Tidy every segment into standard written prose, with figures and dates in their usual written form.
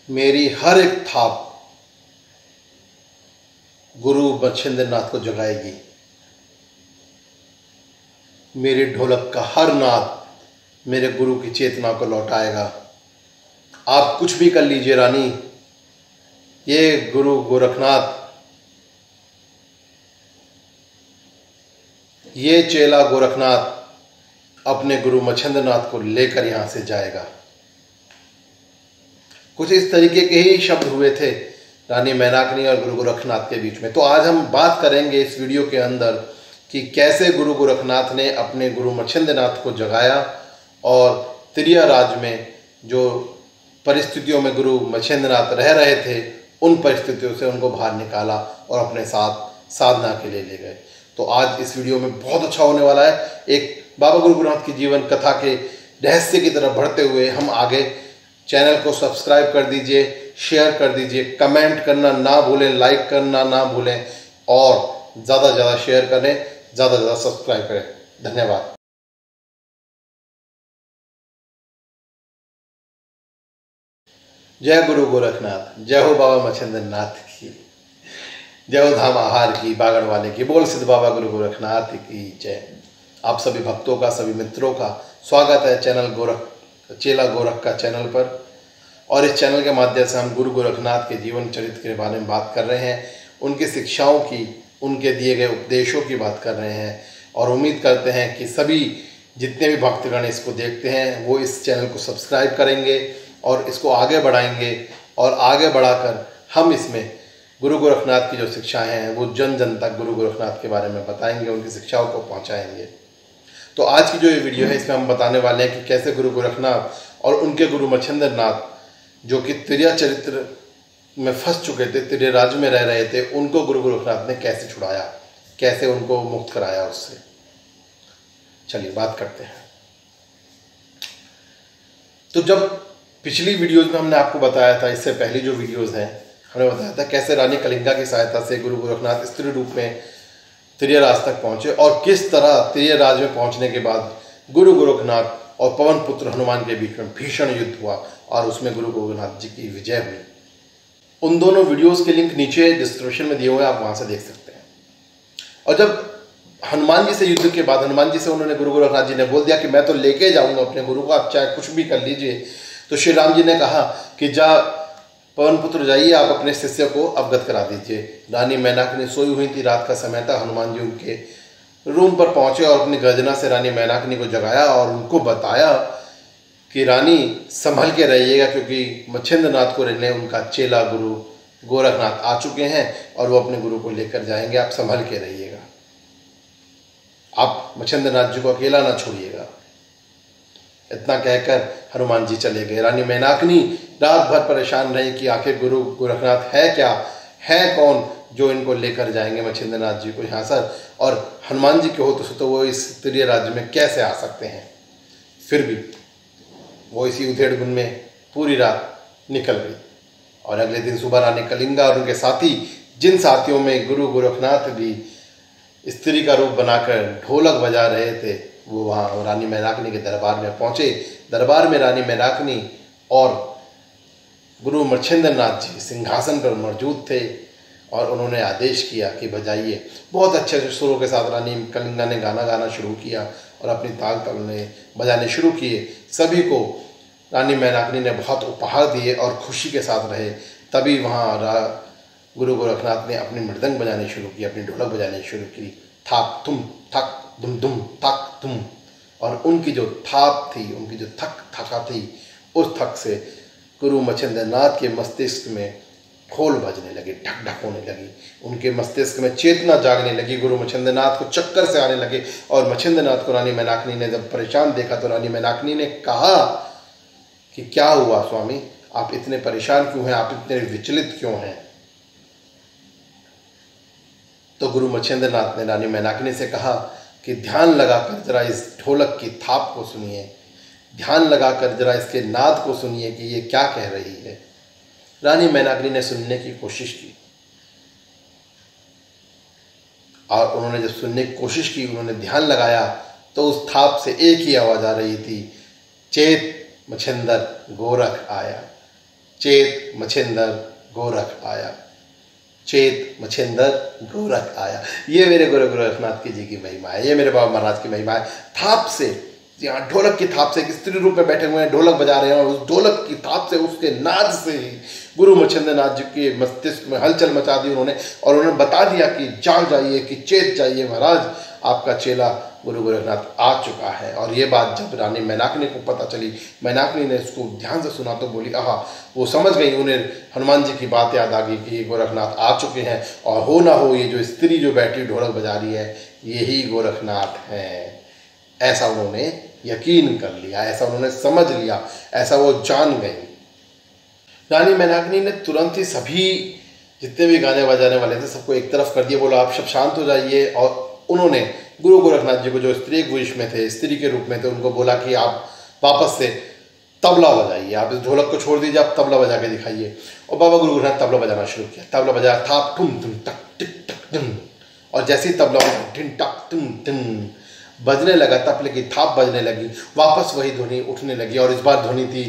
मेरी हर एक थाप गुरु मच्छिंद्रनाथ को जगाएगी। मेरे ढोलक का हर नाद मेरे गुरु की चेतना को लौटाएगा। आप कुछ भी कर लीजिए रानी, ये गुरु गोरखनाथ, ये चेला गोरखनाथ अपने गुरु मच्छिंद्रनाथ को लेकर यहां से जाएगा। कुछ इस तरीके के ही शब्द हुए थे रानी मैनाकनी और गुरु गोरखनाथ के बीच में। तो आज हम बात करेंगे इस वीडियो के अंदर कि कैसे गुरु गोरखनाथ ने अपने गुरु मच्छिंद्रनाथ को जगाया और त्रिया राज में जो परिस्थितियों में गुरु मच्छिंद्रनाथ रह रहे थे उन परिस्थितियों से उनको बाहर निकाला और अपने साथ साधना के लिए ले गए। तो आज इस वीडियो में बहुत अच्छा होने वाला है। एक बाबा गुरु गोरखनाथ की जीवन कथा के रहस्य की तरफ बढ़ते हुए हम आगे, चैनल को सब्सक्राइब कर दीजिए, शेयर कर दीजिए, कमेंट करना ना भूलें, लाइक करना ना भूलें और ज़्यादा से ज़्यादा शेयर करें, ज़्यादा से ज़्यादा सब्सक्राइब करें। धन्यवाद। जय गुरु गोरखनाथ, जय हो बाबा मच्छिंद्रनाथ की, जय हो धाम आहार की, बागड़ वाले की, बोल सिद्ध बाबा गुरु गोरखनाथ की जय। आप सभी भक्तों का, सभी मित्रों का स्वागत है चैनल चेला गोरख का चैनल पर। और इस चैनल के माध्यम से हम गुरु गोरखनाथ के जीवन चरित्र के बारे में बात कर रहे हैं, उनकी शिक्षाओं की, उनके दिए गए उपदेशों की बात कर रहे हैं और उम्मीद करते हैं कि सभी जितने भी भक्तगण इसको देखते हैं वो इस चैनल को सब्सक्राइब करेंगे और इसको आगे बढ़ाएंगे और आगे बढ़ाकर हम इसमें गुरु गोरखनाथ की जो शिक्षाएं हैं वो जन जन तक गुरु गोरखनाथ के बारे में बताएंगे, उनकी शिक्षाओं को पहुंचाएंगे। तो आज की जो ये वीडियो है इसमें हम बताने वाले हैं कि कैसे गुरु गोरखनाथ और उनके गुरु मच्छिंद्रनाथ जो कि त्रिया चरित्र में फंस चुके थे, त्रिया राज में रह रहे थे, उनको गुरु गोरखनाथ ने कैसे छुड़ाया, कैसे उनको मुक्त कराया उससे। चलिए बात करते हैं। तो जब पिछली वीडियोज में हमने आपको बताया था, इससे पहली जो वीडियोज हैं हमने बताया था कैसे रानी कलिंगा की सहायता से गुरु गोरखनाथ स्त्री रूप में त्रिया राज तक पहुंचे और किस तरह त्रिया राज में पहुंचने के बाद गुरु गोरखनाथ और पवन पुत्र हनुमान के बीच में भीषण युद्ध हुआ और उसमें गुरु गोरखनाथ जी की विजय हुई। उन दोनों वीडियोस के लिंक नीचे डिस्क्रिप्शन में दिए हुए हैं, आप वहां से देख सकते हैं। और जब हनुमान जी से युद्ध के बाद हनुमान जी से उन्होंने गुरु गोरखनाथ जी ने बोल दिया कि मैं तो लेके जाऊंगा अपने गुरु को, आप चाहे कुछ भी कर लीजिए, तो श्री राम जी ने कहा कि जा पवन पुत्र जाइए, आप अपने शिष्य को अवगत करा दीजिए। रानी मैनाकनी सोई हुई थी, रात का समय था। हनुमान जी उनके रूम पर पहुंचे और अपनी गर्जना से रानी मैनाकनी को जगाया और उनको बताया कि रानी संभल के रहिएगा क्योंकि मच्छिंद्रनाथ को रहने उनका चेला गुरु गोरखनाथ आ चुके हैं और वो अपने गुरु को लेकर जाएंगे, आप संभल के रहिएगा, आप मच्छिंद्रनाथ जी को अकेला ना छोड़िएगा। इतना कहकर हनुमान जी चले गए। रानी मैनाकनी रात भर परेशान रही कि आखिर गुरु गोरखनाथ है क्या, है कौन जो इनको लेकर जाएंगे मच्छिंद्रनाथ जी को यहाँ सर, और हनुमान जी के हो तो वो इस त्रिया राज्य में कैसे आ सकते हैं। फिर भी वो इसी उधेड़-बुन में पूरी रात निकल गई और अगले दिन सुबह रानी कलिंगा और उनके साथी, जिन साथियों में गुरु गोरखनाथ भी स्त्री का रूप बनाकर ढोलक बजा रहे थे, वो वहाँ रानी मैनाकनी के दरबार में पहुँचे। दरबार में रानी मैनाकनी और गुरु मच्छिंद्रनाथ जी सिंहासन पर मौजूद थे और उन्होंने आदेश किया कि बजाइए। बहुत अच्छे सुरों के साथ रानी कलिंगा ने गाना गाना शुरू किया और अपनी ताल तलने बजाने शुरू किए। सभी को रानी मैनाकनी ने बहुत उपहार दिए और खुशी के साथ रहे। तभी वहाँ गुरु गोरखनाथ ने अपनी मृदंग बजाने शुरू की, अपनी ढोलक बजाने शुरू की, थाक तुम थक दुम दुम थक तुम। और उनकी जो थाप थी, उनकी जो थका थी, उस थक से गुरु मच्छिंद्रनाथ के मस्तिष्क में खोल बजने लगे, ढक ढक होने लगी, उनके मस्तिष्क में चेतना जागने लगी। गुरु मच्छिंद्रनाथ को चक्कर से आने लगे और मच्छिंद्रनाथ को रानी मैनाकनी ने जब परेशान देखा तो रानी मैनाकनी ने कहा कि क्या हुआ स्वामी, आप इतने परेशान क्यों हैं, आप इतने विचलित क्यों हैं। तो गुरु मच्छिंद्रनाथ ने रानी मैनाकनी से कहा कि ध्यान लगाकर जरा इस ढोलक की थाप को सुनिए, ध्यान लगाकर जरा इसके नाद को सुनिए कि ये क्या कह रही है। रानी मैनाकनी ने सुनने की कोशिश की और उन्होंने जब सुनने की कोशिश की, उन्होंने ध्यान लगाया तो उस थाप से एक ही आवाज़ आ रही थी, चेत मच्छिंदर गोरख आया। चेत मछिंदर गोरख आया, चेत मछिंदर गोरख आया। ये मेरे गुरु गोरखनाथ की जी की महिमा है, ये मेरे बाबा महाराज की महिमा है। थाप से, यहाँ ढोलक की थाप से, एक स्त्री रूप में बैठे हुए हैं, ढोलक बजा रहे हैं, और उस ढोलक की थाप से, उसके नाद से ही गुरु मच्छिंद्र नाथ जी के मस्तिष्क में हलचल मचा दी उन्होंने, और उन्होंने बता दिया कि जाग जाइए, कि चेत जाइए महाराज, आपका चेला गुरु गोरखनाथ आ चुका है। और ये बात जब रानी मैनाकिनी को पता चली, मैनाकिनी ने इसको ध्यान से सुना तो बोली आहा, वो समझ गई, उन्हें हनुमान जी की बात याद आ गई कि ये गोरखनाथ आ चुके हैं, और हो ना हो ये जो स्त्री जो बैठी ढोलक बजा रही है यही गोरखनाथ हैं। ऐसा उन्होंने यकीन कर लिया, ऐसा उन्होंने समझ लिया, ऐसा वो जान गई। रानी मैनाकिनी ने तुरंत ही सभी जितने भी गाने बजाने वाले थे सबको एक तरफ कर दिया, बोला आप सब शांत हो जाइए। और उन्होंने गुरु गोरखनाथ जी को, जो स्त्री वेश में थे, स्त्री के रूप में थे, उनको बोला कि आप वापस से तबला बजाइए, आप इस ढोलक को छोड़ दीजिए, आप तबला बजा के दिखाइए। और बाबा गुरु गोरखनाथ तबला बजाना शुरू किया, तबला बजाया, थाप ठुम ठुम टक टिक टक टुम, और जैसे ही तबला ढिन टक टुम टुम बजने लगा, तबले की थाप बजने लगी, वापस वही ध्वनि उठने लगी, और इस बार ध्वनि थी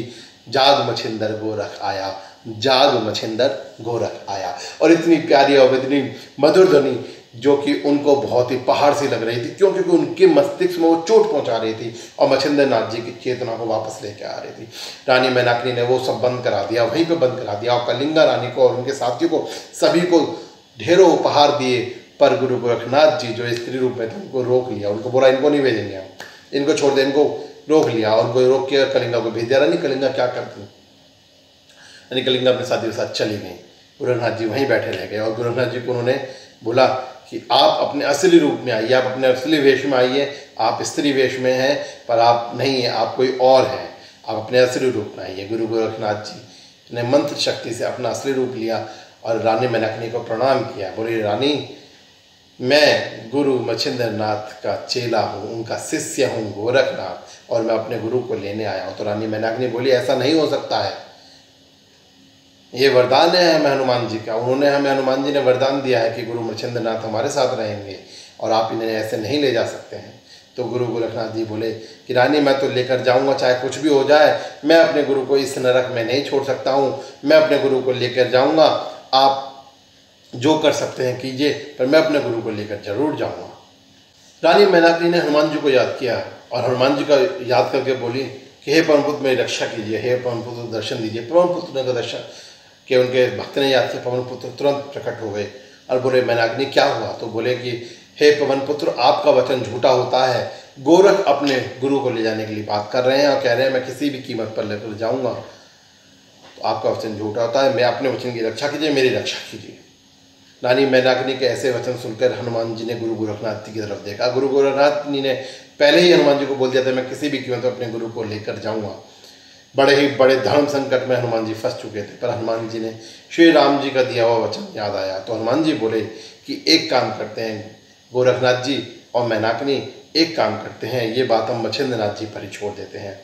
जाग मछिंदर गोरख आया, जाग मछिंदर गोरख आया। और इतनी प्यारी और इतनी मधुर ध्वनि जो कि उनको बहुत ही पहाड़ सी लग रही थी, क्योंकि उनके मस्तिष्क में वो चोट पहुंचा रही थी और मच्छिंद्र नाथ जी की चेतना को वापस लेकर आ रही थी। रानी मैनाकिनी ने वो सब बंद करा दिया, वहीं पे बंद करा दिया, और कलिंगा रानी को और उनके साथियों को सभी को ढेरों उपहार दिए। पर गुरु गोरखनाथ जी जो स्त्री रूप में थे उनको रोक लिया, उनको बोला इनको नहीं भेजेंगे हम, इनको छोड़ दें, इनको रोक लिया, और उनको रोक के कलिंगा को भेज दिया। रानी कलिंगा क्या करती, रानी कलिंगा अपने साथियों के साथ चली गई, गोरखनाथ जी वहीं बैठे रह गए। और गोरखनाथ जी को उन्होंने बोला कि आप अपने असली रूप में आइए, आप अपने असली वेश में आइए, आप स्त्री वेश में हैं पर आप नहीं हैं, आप कोई और हैं, आप अपने असली रूप में आइए। गुरु गोरखनाथ जी ने मंत्र शक्ति से अपना असली रूप लिया और रानी मैनाकिनी को प्रणाम किया। बोली रानी, मैं गुरु मच्छिंद्र नाथ का चेला हूँ, उनका शिष्य हूँ गोरखनाथ, और मैं अपने गुरु को लेने आया हूँ। तो रानी मैनाकिनी बोली ऐसा नहीं हो सकता है, ये वरदान है हमें हनुमान जी का, उन्होंने हमें, हनुमान जी ने वरदान दिया है कि गुरु मच्छिंद्र नाथ हमारे साथ रहेंगे और आप इन्हें ऐसे नहीं ले जा सकते हैं। तो गुरु गोरखनाथ जी बोले कि रानी मैं तो लेकर जाऊंगा, चाहे कुछ भी हो जाए, मैं अपने गुरु को इस नरक में नहीं छोड़ सकता हूँ, मैं अपने गुरु को लेकर जाऊंगा, आप जो कर सकते हैं कीजिए, पर मैं अपने गुरु को लेकर जरूर जाऊंगा। रानी मैनाकिनी ने हनुमान जी को याद किया और हनुमान जी का याद करके बोली कि हे पवन पुत्र मेरी रक्षा कीजिए, हे पवन पुत्र दर्शन दीजिए। पवन पुत्र ने दर्शन कि उनके भक्त ने याद किया, पवन पुत्र तुरंत प्रकट हो गए और बोले मैनाकिनी क्या हुआ? तो बोले कि हे पवन पुत्र, आपका वचन झूठा होता है, गोरख अपने गुरु को ले जाने के लिए बात कर रहे हैं और कह रहे हैं मैं किसी भी कीमत पर लेकर जाऊंगा, तो आपका वचन झूठा होता है, मैं अपने वचन की रक्षा कीजिए, मेरी रक्षा कीजिए। रानी मैनाकिनी के ऐसे वचन सुनकर हनुमान जी ने गुरु गोरखनाथ जी की तरफ देखा। गुरु गोरखनाथ जी ने पहले ही हनुमान जी को बोल दिया था मैं किसी भी कीमत पर अपने गुरु को लेकर जाऊंगा। बड़े ही बड़े धर्म संकट में हनुमान जी फंस चुके थे, पर हनुमान जी ने श्री राम जी का दिया हुआ वचन याद आया, तो हनुमान जी बोले कि एक काम करते हैं गोरखनाथ जी और मैनाकिनी, एक काम करते हैं, ये बात हम मच्छिंद्र नाथ जी पर ही छोड़ देते हैं,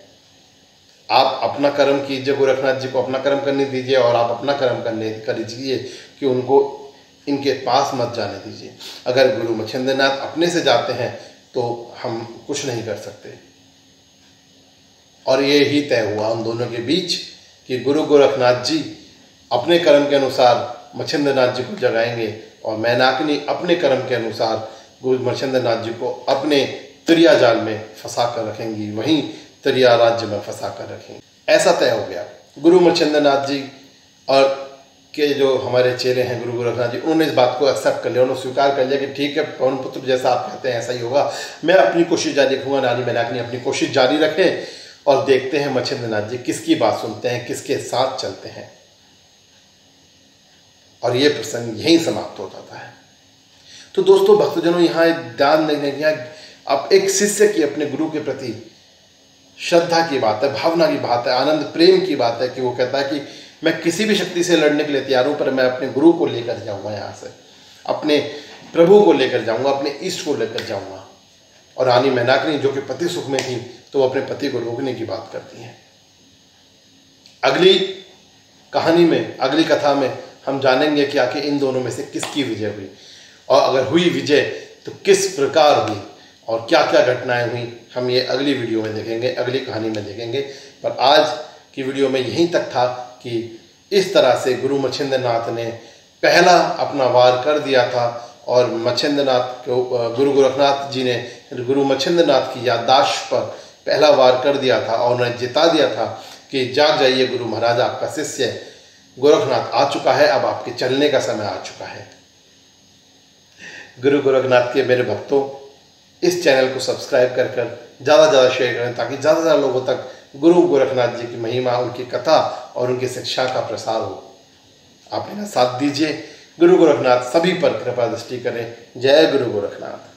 आप अपना कर्म कीजिए, गोरखनाथ जी को अपना कर्म करने दीजिए और आप अपना कर्म कर दीजिए कि उनको इनके पास मत जाने दीजिए। अगर गुरु मच्छिंद्र नाथ अपने से जाते हैं तो हम कुछ नहीं कर सकते। और ये ही तय हुआ उन दोनों के बीच कि गुरु गोरखनाथ जी अपने कर्म के अनुसार मच्छिंद्र नाथ जी को जगाएंगे और मैनाकिनी अपने कर्म के अनुसार गुरु मच्छिंद्र नाथ जी को अपने त्रिया जाल में फंसा कर रखेंगी, वहीं त्रिया राज्य में फंसा कर रखेंगे। ऐसा तय हो गया। गुरु मच्छिंद्र नाथ जी और के जो हमारे चेले हैं गुरु गोरखनाथ जी, उन्होंने इस बात को एक्सेप्ट कर लिया, उन्होंने स्वीकार कर लिया कि ठीक है पवन पुत्र जैसा आप कहते हैं ऐसा ही होगा, मैं अपनी कोशिश जारी रखूँगा। रानी मैनाकिनी अपनी कोशिश जारी रखें और देखते हैं मच्छिंद्र नाथ जी किसकी बात सुनते हैं, किसके साथ चलते हैं। और ये प्रसंग यहीं समाप्त हो जाता है। तो दोस्तों भक्तजनों, यहाँ एक ध्यान देने की, अब एक शिष्य की अपने गुरु के प्रति श्रद्धा की बात है, भावना की बात है, आनंद प्रेम की बात है कि वो कहता है कि मैं किसी भी शक्ति से लड़ने के लिए तैयार हूँ, पर मैं अपने गुरु को लेकर जाऊँगा, यहाँ से अपने प्रभु को लेकर जाऊँगा, अपने इष्ट को लेकर जाऊँगा। और रानी मैनाकिनी जो कि पति सुख में थी, तो वो अपने पति को रोकने की बात करती हैं। अगली कहानी में, अगली कथा में हम जानेंगे कि आखिर इन दोनों में से किसकी विजय हुई, और अगर हुई विजय तो किस प्रकार हुई और क्या क्या घटनाएं हुई, हम ये अगली वीडियो में देखेंगे, अगली कहानी में देखेंगे। पर आज की वीडियो में यहीं तक था कि इस तरह से गुरु मच्छिंद्रनाथ ने पहला अपना वार कर दिया था और मच्छिंद्रनाथ को गुरु गोरखनाथ जी ने गुरु मच्छिंद्रनाथ की याददाश्त पर पहला वार कर दिया था और उन्हें जिता दिया था कि जाग जाइए गुरु महाराज, आपका शिष्य गोरखनाथ आ चुका है, अब आपके चलने का समय आ चुका है। गुरु गोरखनाथ के मेरे भक्तों, इस चैनल को सब्सक्राइब कर ज़्यादा से ज़्यादा शेयर करें ताकि ज़्यादा से ज़्यादा लोगों तक गुरु गोरखनाथ जी की महिमा, उनकी कथा और उनकी शिक्षा का प्रसार हो। आप मेरा साथ दीजिए। गुरु गोरखनाथ सभी पर कृपा दृष्टि करें। जय गुरु गोरखनाथ।